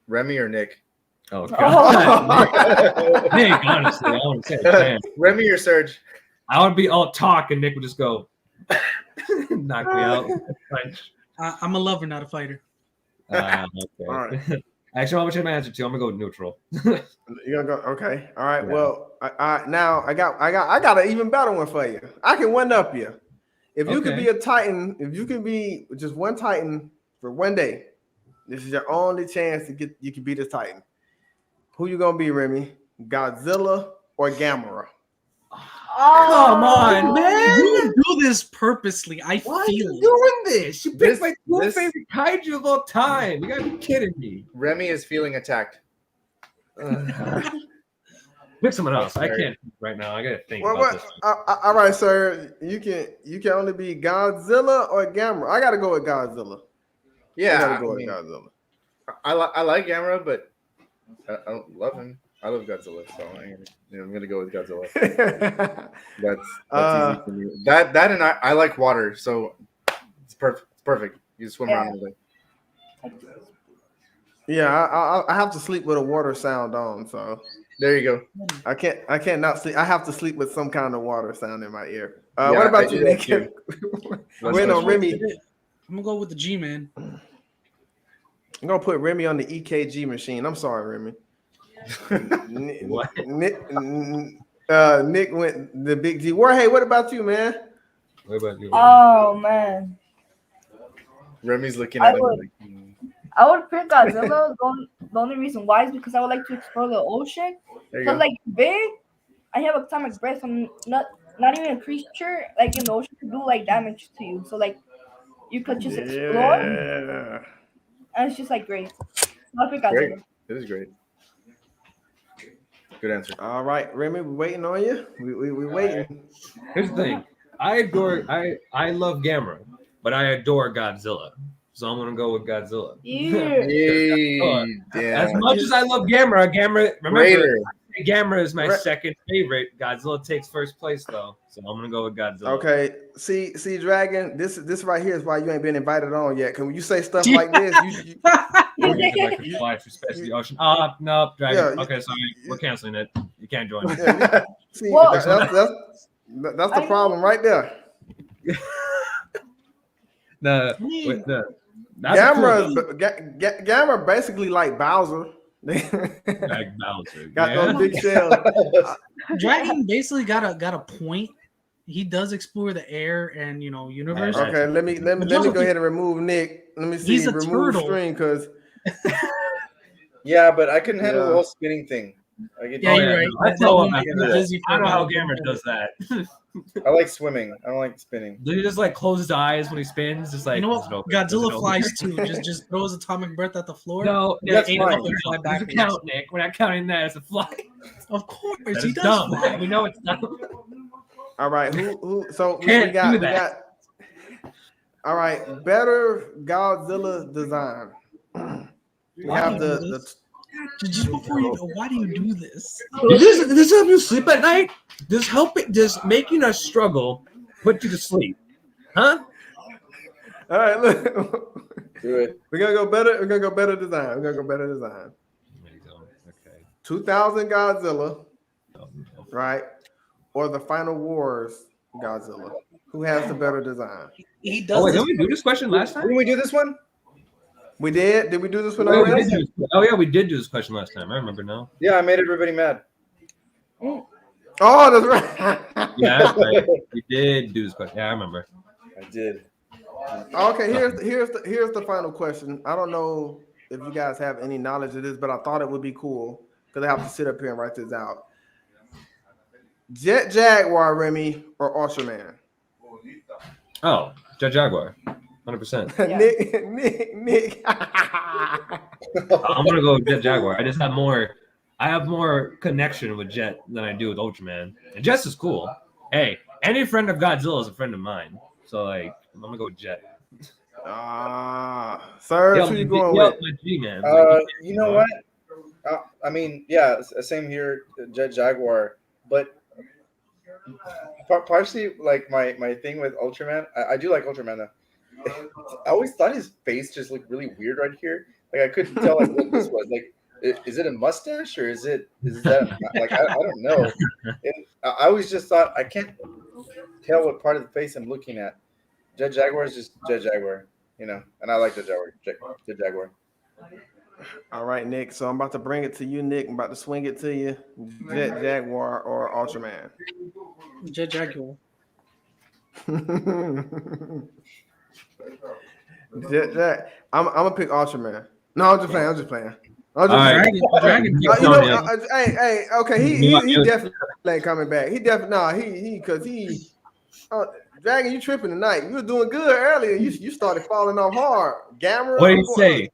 Remy or Nick? Oh, God. Nick, honestly, I would say Remy or Surge? I would be all talk, and Nick would just go knock me out. I'm a lover, not a fighter. Okay. All right. Actually, I'm gonna my answer too. I'm gonna go neutral. You're gonna go okay. All right. Yeah. Well, I got an even better one for you. I can one up you. If you could be a Titan, if you can be just one Titan for one day, this is your only chance to you can be this Titan. Who you gonna be, Remy? Godzilla or Gamera? Come on, man! You do this purposely. Why are you doing this? You picked my 2 favorite kaiju of all time. You gotta be kidding me. Remy is feeling attacked. Pick someone else. I can't right now. I gotta think about this. All right, sir. You can only be Godzilla or Gamera. I gotta go with Godzilla. Yeah, I gotta go with Godzilla. I like Gamera, but I don't love him. I love Godzilla, so I'm gonna go with Godzilla. that's easy for me. That and I like water, so it's perfect. It's perfect. You just swim around all day. Yeah, I have to sleep with a water sound on, so there you go. I can't not sleep. I have to sleep with some kind of water sound in my ear. What about you, Nick? Wait, no, Remy. I'm gonna go with the G-Man. I'm gonna put Remy on the EKG machine. I'm sorry, Remy. What? Nick went the big G. Hey, what about you, man? What about you? Oh man, Remy's looking I at him would. like, I would pick Godzilla. The only reason why is because I would like to explore the ocean. there you Cause go. like big, I have atomic breath. I'm not even a creature like in the ocean could do like damage to you. So like you could just explore, Yeah. and it's just like great. I'll pick Great. Godzilla. It is great. Good answer. All right, Remy, we're waiting on you. We waiting. Here's the thing. I love Gamera, but I adore Godzilla. So I'm gonna go with Godzilla. Yeah. Yay, As damn. much as I love Gamera, remember, Greater. Gamera is my Ra- second favorite. Godzilla takes first place though, so I'm gonna go with Godzilla. Okay, see, Dragon. This right here is why you ain't been invited on yet. Cause when you say stuff like this, Fly for space the ocean. Oh no, Dragon. Yeah, okay, sorry, we're canceling it. You can't join. yeah, see, Whoa. that's the problem right there. Gamera basically like Bowser. Like Bowser. Got those big shells. Dragon basically got a point. He does explore the air and universe. Okay, let me go ahead and remove Nick. Let me see. He's a remove turtle. screen because Yeah, but I couldn't handle the whole spinning thing. Yeah, you're right. I That's know how busy I don't know how for Gamera does that. I like swimming. I don't like spinning. Do you just like close his eyes when he spins? Just like You know what? Godzilla flies too. Just throws atomic breath at the floor. No, That's ate it fine. up and fly doesn't backwards. count, Nick. We're not counting that as a fly. Of course, That he is does dumb. fly. We know it's dumb. all right, who? So we Can't got do we got. All right, better Godzilla design. We Why have do you do the this? Just before you go, why do you do this? Does this help you sleep at night? Does making us struggle put you to sleep? Huh? all right. Look, Do it. we're gonna go better. We're gonna go better design. We're gonna go better design. There you go. Okay. 2000 Godzilla, right? Or the Final Wars Godzilla. Who has the better design? He does Oh wait, this. didn't we do this question last time? Didn't we do this one? We did. Did we do this one Oh, already? yeah, we did do this question last time. I remember now. Yeah, I made everybody mad. Oh, that's right. Yeah, that's right. We did do this question. Yeah, I remember. I did. Okay, here's the final question. I don't know if you guys have any knowledge of this, but I thought it would be cool because I have to sit up here and write this out. Jet Jaguar, Remy, or Ultraman? Oh, Jet Jaguar. 100%. Yeah. Nick. I'm gonna go with Jet Jaguar. I have more connection with Jet than I do with Ultraman. And Jet's is cool. Hey, any friend of Godzilla is a friend of mine. So like, I'm gonna go with Jet. Sir, who you going with? My G, man. You know what? I mean, yeah, same here, Jet Jaguar. But partially, like my thing with Ultraman, I do like Ultraman though. I always thought his face just looked really weird right here. Like I couldn't tell like what this was. Like, is it a mustache or is that like I don't know. And I always just thought I can't tell what part of the face I'm looking at. Jet Jaguar is just Jet Jaguar, and I like Jet Jaguar. All right, Nick. So I'm about to bring it to you, Nick. I'm about to swing it to you. Jet Jaguar or Ultraman? Jet Jaguar. I'm gonna pick Ultraman. No, I'm just playing. Dragon. Hey, okay. He definitely ain't coming back. He definitely because Dragon, you tripping tonight. You were doing good earlier. You started falling off hard. Gamera. What did he say?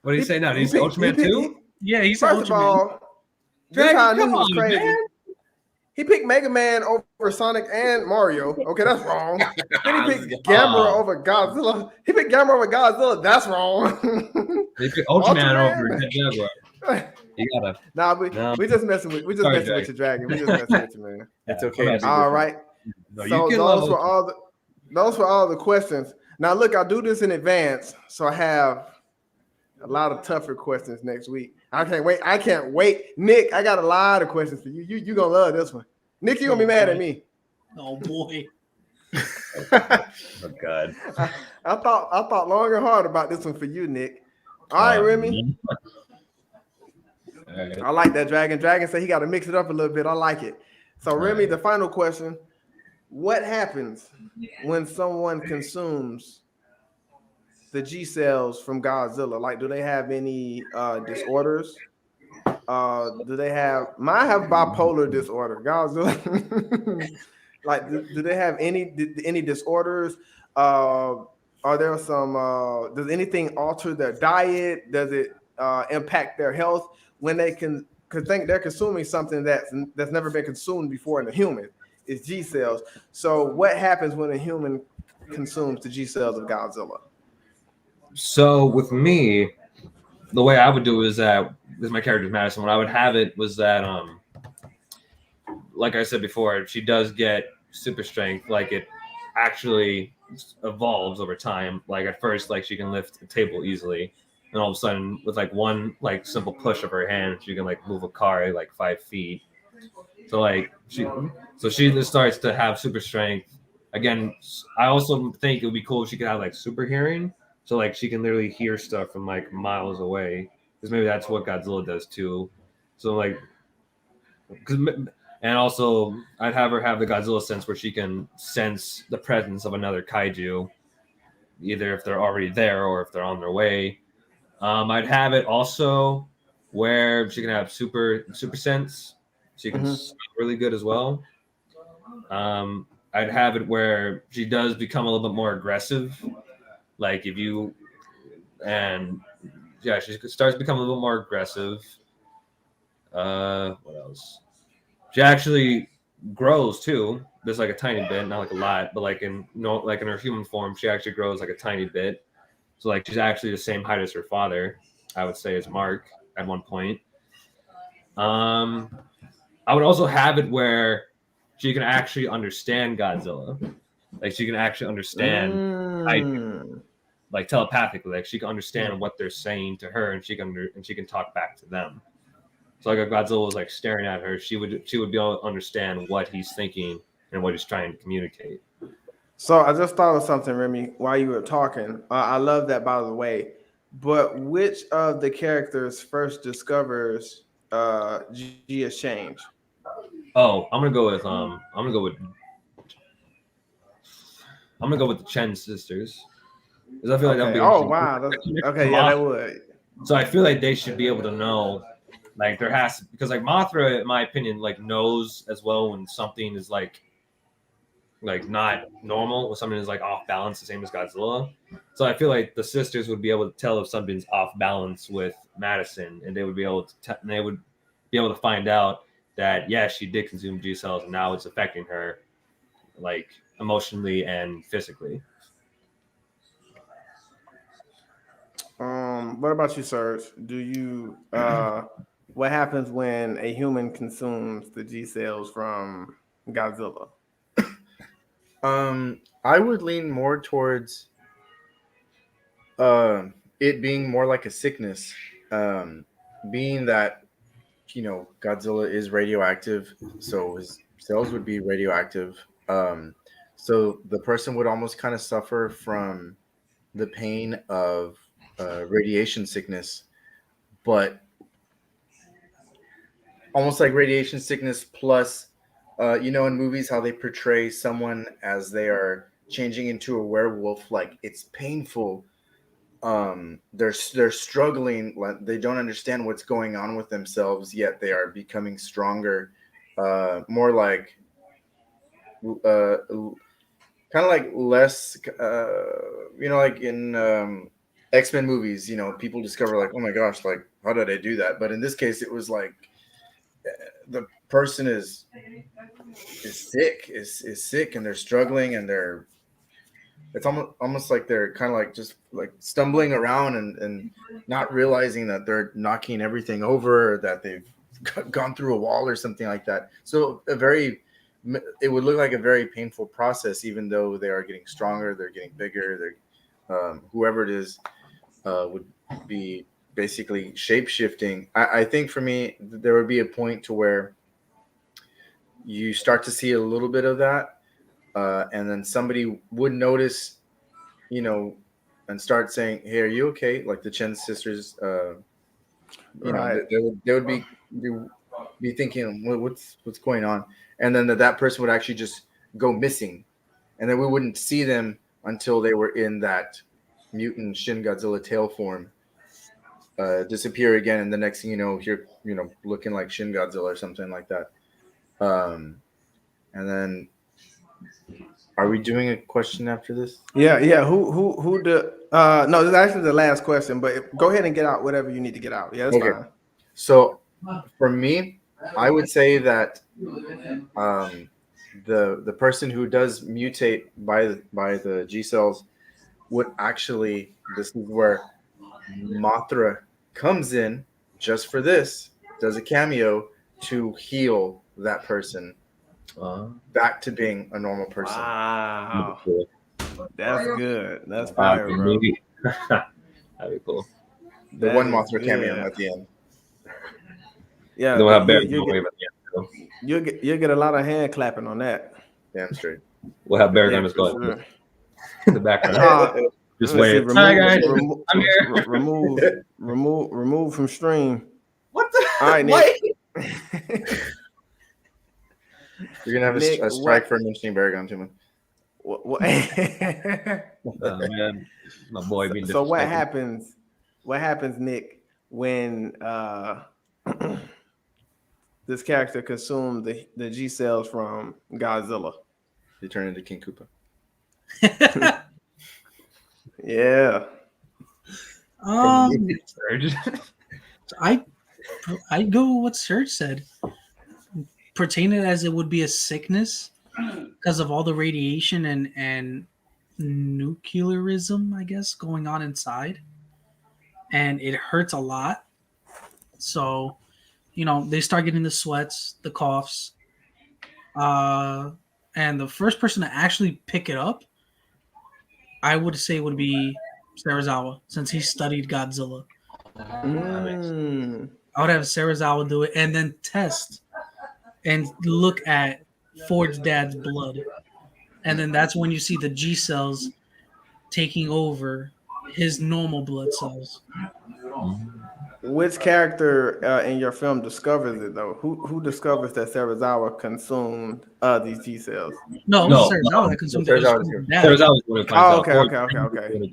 What did he say now? Did he say Ultraman 2? Yeah, he's Ultraman. First of all, Dragon, come was on, crazy. man. He picked Mega Man over Sonic and Mario. Okay, that's wrong. Then he picked Gamera over Godzilla. He picked Gamera over Godzilla. That's wrong. They picked Ultraman over Jet Jaguar. You gotta. We just messing with with you, Dragon. We just messing with you, man. It's okay. All right. No, So those were all the questions. Now look, I'll do this in advance, so I have a lot of tougher questions next week. I can't wait. Nick, I got a lot of questions for you. You gonna love this one. Nick, you gonna be mad at me. Oh boy. Oh God. I thought long and hard about this one for you, Nick. All right, Remy. All right. I like that. Dragon said he got to mix it up a little bit. I like it. So, Remy, the final question: what happens when someone consumes the G cells from Godzilla? Like, do they have any disorders? Do they have? Mine have bipolar disorder. Godzilla. Like, do they have any disorders? Are there some? Does anything alter their diet? Does it impact their health when they can? Because think they're consuming something that's never been consumed before in a human. It's G cells. So, what happens when a human consumes the G cells of Godzilla? So with me, the way I would do it is that with my character's Madison, what I would have it was that like I said before, she does get super strength. Like it actually evolves over time. Like at first, like she can lift a table easily, and all of a sudden, with like one like simple push of her hand, she can like move a car like 5 feet. So like she just starts to have super strength. Again, I also think it would be cool if she could have like super hearing. So like she can literally hear stuff from like miles away. Because maybe that's what Godzilla does too. So like, and also I'd have her have the Godzilla sense where she can sense the presence of another kaiju, either if they're already there or if they're on their way. I'd have it also where she can have super sense. She can smell really good as well. I'd have it where she does become a little bit more aggressive. Like if you and yeah, she starts to become a little more aggressive. What else? She actually grows too. There's like a tiny bit, not like a lot, but like in like in her human form, she actually grows like a tiny bit. So like she's actually the same height as her father, I would say, as Mark at one point. I would also have it where she can actually understand Godzilla. Like she can actually understand like telepathically. Like she can understand what they're saying to her, and she can talk back to them. So like if Godzilla was like staring at her, she would be able to understand what he's thinking and what he's trying to communicate. So I just thought of something, Remy, while you were talking. I love that, by the way. But which of the characters first discovers G exchange? Oh, I'm gonna go with the Chen sisters because I feel like that would Okay. be Oh interesting. wow. Okay. Yeah, that would. So I feel like they should be able to know, like there has to, because like Mothra, in my opinion, like knows as well when something is like not normal, when something is like off balance, the same as Godzilla. So I feel like the sisters would be able to tell if something's off balance with Madison, and they would be able to find out that yeah, she did consume G cells, and now it's affecting her, like emotionally and physically. What about you, Serge? Do you what happens when a human consumes the G cells from Godzilla? I would lean more towards it being more like a sickness, being that Godzilla is radioactive, so his cells would be radioactive. So the person would almost kind of suffer from the pain of radiation sickness, but almost like radiation sickness plus, in movies how they portray someone as they are changing into a werewolf, like it's painful. They're struggling, like they don't understand what's going on with themselves, yet they are becoming stronger. More like kind of like less, like in X-Men movies, people discover like, oh my gosh, like how did I do that? But in this case, it was like the person is sick and they're struggling and it's almost like they're kind of like just like stumbling around and not realizing that they're knocking everything over, that they've gone through a wall or something like that. So it would look like a very painful process, even though they are getting stronger, they're getting bigger, they're whoever it is would be basically shape shifting. I think for me, there would be a point to where you start to see a little bit of that, and then somebody would notice, and start saying, "Hey, are you okay?" Like the Chen sisters, Right. they would be thinking, what's going on, and then that person would actually just go missing, and then we wouldn't see them until they were in that mutant Shin Godzilla tail form, disappear again, and the next thing you know, you're looking like Shin Godzilla or something like that. And then, are we doing a question after this? Yeah, yeah. Who the? No, this is actually the last question. But go ahead and get out whatever you need to get out. Yeah, that's Okay. fine. So, for me, I would say that the person who does mutate by the G cells would actually. This is where Mothra comes in just for this. Does a cameo to heal that person back to being a normal person. Wow, that's good. That's Wow, fire, bro. that'd be cool. The one Mothra cameo at the end. Yeah, Then we'll have Bear you'll get a lot of hand clapping on that. Damn straight. We'll have Bear Gunners for going sure. in the background. Just wait. Hi guys, I'm here. Remove from stream. What the? All right, Nick. You're gonna have Nick, a strike for mentioning Baragon too much. What? Man, my boy being So what happens? What happens, Nick, when this character consumed the G cells from Godzilla? They turn into King Koopa. Yeah. I go what Serge said. Pertain it as it would be a sickness because of all the radiation and nuclearism, I guess, going on inside, and it hurts a lot. So, they start getting the sweats, the coughs, and the first person to actually pick it up, I would say, would be Serizawa, since he studied Godzilla. I would have Serizawa do it and then test and look at Ford's dad's blood. And then that's when you see the G cells taking over his normal blood cells. Which character in your film discovers it, though? Who discovers that Serizawa consumed these G cells? No, Serizawa that consumed it. Serizawa's the one who finds out. Okay.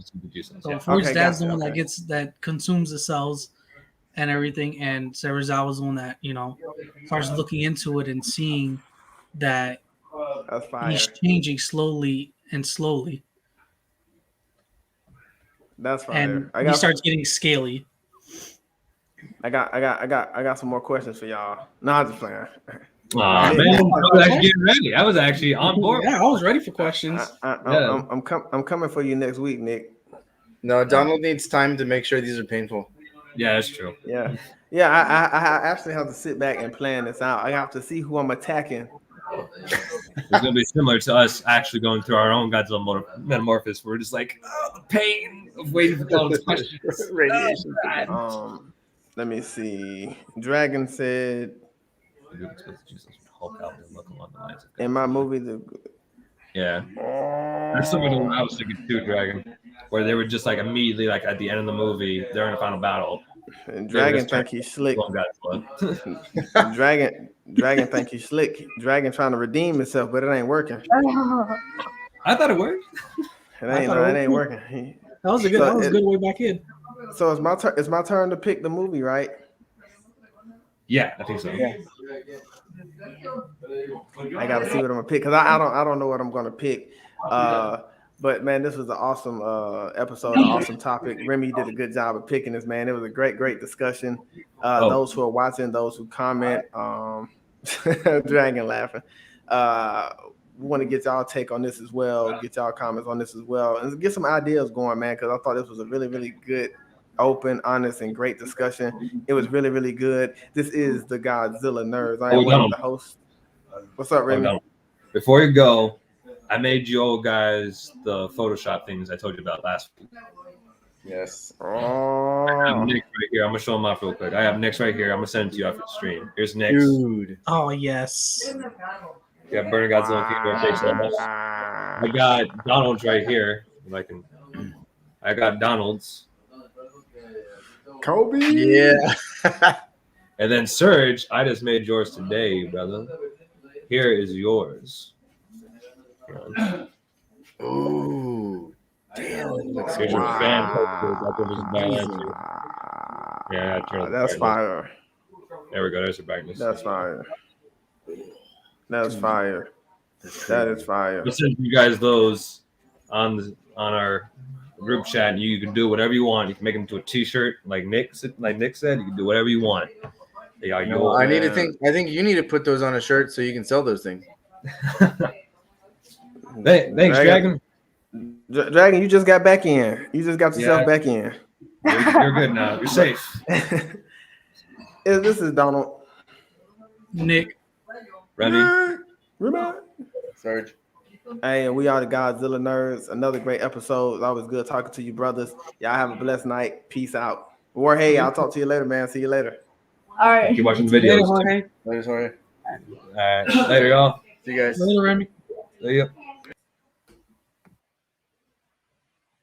So Ford's dad's the one that consumes the cells and everything, and Serizawa's the one that starts looking into it and seeing that he's changing slowly. That's fire. And he starts getting scaly. I got some more questions for y'all. No, I'm just playing. Man, I was actually getting ready. I was actually on board. Yeah, I was ready for questions. I'm coming for you next week, Nick. No, Donald needs time to make sure these are painful. Yeah, that's true. Yeah. I actually have to sit back and plan this out. I have to see who I'm attacking. It's gonna be similar to us actually going through our own Godzilla metamorphosis. We're just like, the pain of waiting for all these questions. Radiation. Let me see. Dragon said, in my movie, that's some of the one I was thinking too, Dragon, where they were just like immediately, like at the end of the movie, they're in a final battle. And Dragon think he's slick. Dragon think he's slick. Dragon trying to redeem himself, but it ain't working. I thought it worked. It ain't working. That was a good way back in. So it's my turn to pick the movie, right? Yeah, I think so. Yeah. I gotta see what I'm gonna pick because I don't know what I'm gonna pick. But man, this was an awesome episode, an awesome topic. Remy did a good job of picking this, man. It was a great discussion. Those who are watching, those who comment, Dragon laughing. We want to get y'all take on this as well, get y'all comments on this as well, and get some ideas going, man, because I thought this was a really good, open, honest, and great discussion. It was really good. This is the Godzilla Nerds. I am one of the hosts. What's up, Remy? Before you go, I made you all guys the Photoshop things I told you about last week. Yes. I have Nick's right here. I'm gonna show them off real quick. I have Nick's right here. I'm gonna send it to you after the stream. Here's Nick's. Dude. Oh yes. Yeah, Burning Godzilla. I got Donald's right here. If I can I got Donald's. Kobe. Yeah. And then Serge, I just made yours today, brother. Here is yours. Ooh. Damn, it looks Here's good. your fan picture. Yeah, turn up the That's brightness. fire. There we go. There's the brightness. That's fire. That's fire. That's That crazy. is fire. We'll send you guys those on our group chat. You can do whatever you want. You can make them to a T-shirt, like Nick said. You can do whatever you want. They are No, I need to man. think. I think you need to put those on a shirt so you can sell those things. Thanks, Dragon. Dragon, you just got back in. You just got yourself back in. You're good now. You're safe. This is Donald. Nick. Remy. Serge. Hey, and we are the Godzilla Nerds. Another great episode. It's always good talking to you, brothers. Y'all have a blessed night. Peace out. Jorge, I'll talk to you later, man. See you later. All right. Keep watching the videos. Later, Jorge. Later, sorry. All right. Later, y'all. See you guys. Later, Remy. See ya.